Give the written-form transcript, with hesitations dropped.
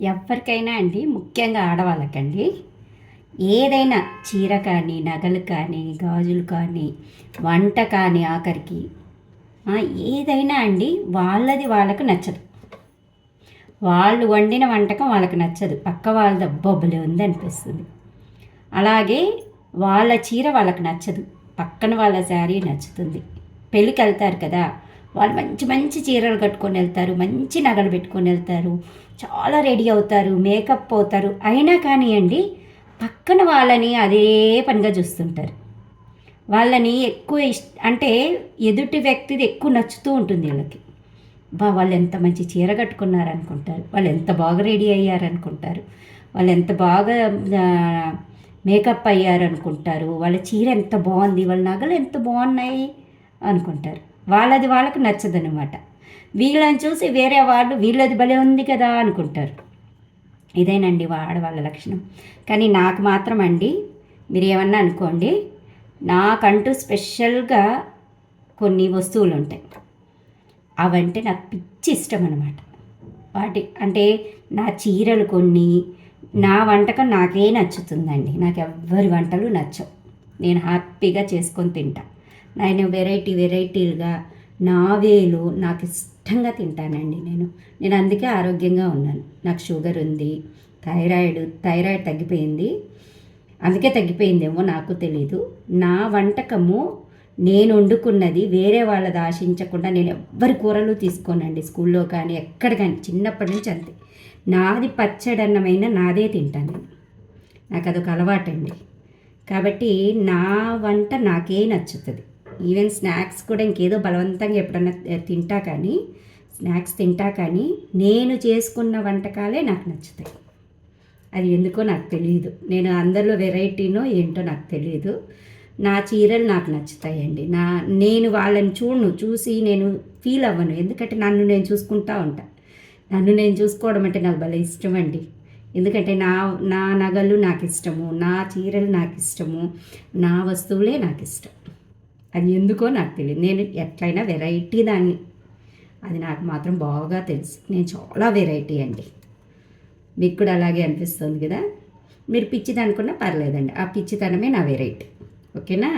ఎవరికైనా అండి, ముఖ్యంగా ఆడవాళ్ళకండి, ఏదైనా చీర కానీ, నగలు కానీ, గాజులు కానీ, వంట కానీ ఆఖరికి ఏదైనా అండి వాళ్ళది వాళ్ళకు నచ్చదు. వాళ్ళు వండిన వంటకం వాళ్ళకి నచ్చదు, పక్క వాళ్ళది అబ్బబ్బలే ఉంది అనిపిస్తుంది. అలాగే వాళ్ళ చీర వాళ్ళకి నచ్చదు, పక్కన వాళ్ళ శారీ నచ్చుతుంది. పెళ్ళికి వెళ్తారు కదా, వాళ్ళు మంచి మంచి చీరలు కట్టుకొని వెళ్తారు, మంచి నగలు పెట్టుకొని వెళ్తారు, చాలా రెడీ అవుతారు, మేకప్ అవుతారు. అయినా కానివ్వండి, పక్కన వాళ్ళని అదే పనిగా చూస్తుంటారు. వాళ్ళని ఎక్కువ అంటే ఎదుటి వ్యక్తిది ఎక్కువ నచ్చుతూ ఉంటుంది వీళ్ళకి. వాళ్ళు ఎంత మంచి చీర కట్టుకున్నారనుకుంటారు, వాళ్ళు ఎంత బాగా రెడీ అయ్యారనుకుంటారు, వాళ్ళు ఎంత బాగా మేకప్ అయ్యారనుకుంటారు, వాళ్ళ చీర ఎంత బాగుంది, వాళ్ళ నగలు ఎంత బాగున్నాయి అనుకుంటారు. వాళ్ళది వాళ్ళకు నచ్చదనమాట. వీళ్ళని చూసి వేరే వాళ్ళు వీళ్ళది భలే ఉంది కదా అనుకుంటారు. ఇదేనండి ఆడవాళ్ళ లక్షణం. కానీ నాకు మాత్రం అండి, మీరు ఏమన్నా అనుకోండి, నాకంటూ స్పెషల్గా కొన్ని వస్తువులు ఉంటాయి. అవంటే నాకు పిచ్చి ఇష్టం అనమాట. వాటి అంటే నా చీరలు కొన్ని, నా వంటకం నాకే నచ్చుతుందండి. నాకు ఎవ్వరి వంటలు నచ్చవు. నేను హ్యాపీగా చేసుకొని తింటా. నేను వెరైటీలుగా నా వేలు నాకు ఇష్టంగా తింటానండి. నేను అందుకే ఆరోగ్యంగా ఉన్నాను. నాకు షుగర్ ఉంది, థైరాయిడ్ తగ్గిపోయింది. అందుకే తగ్గిపోయిందేమో నాకు తెలీదు. నా వంటకము నేను వండుకున్నది వేరే వాళ్ళది ఆశించకుండా నేను ఎవ్వరి కూరలు తీసుకోనండి. స్కూల్లో కానీ ఎక్కడ కానీ చిన్నప్పటి నుంచి అంతే. నాది పచ్చడన్నమైన నాదే తింటాను నేను. నాకు అదొక అలవాటండి. కాబట్టి నా వంట నాకే నచ్చుతుంది. ఈవెన్ స్నాక్స్ కూడా ఇంకేదో బలవంతంగా ఎప్పుడన్నా స్నాక్స్ తింటా కానీ నేను చేసుకున్న వంటకాలే నాకు నచ్చుతాయి. అది ఎందుకో నాకు తెలియదు. నేను అందరిలో వెరైటీనో ఏంటో నాకు తెలియదు. నా చీరలు నాకు నచ్చుతాయండి. నేను వాళ్ళని చూసి నేను ఫీల్ అవ్వను. ఎందుకంటే నన్ను నేను చూసుకుంటూ ఉంటాను. నన్ను నేను చూసుకోవడం అంటే నాకు భలే ఇష్టం అండి. ఎందుకంటే నా నగలు నాకు ఇష్టము, నా చీరలు నాకు ఇష్టము, నా వస్తువులే నాకు ఇష్టం. అది ఎందుకో నాకు తెలియదు. నేను ఎట్లయినా వెరైటీ దాన్ని, అది నాకు మాత్రం బాగా తెలుసు. నేను చాలా వెరైటీ అండి. మీకు కూడా అలాగే అనిపిస్తుంది కదా. మీరు పిచ్చిది అనుకున్నా పర్లేదండి, ఆ పిచ్చితనమే నా వెరైటీ. ఓకేనా.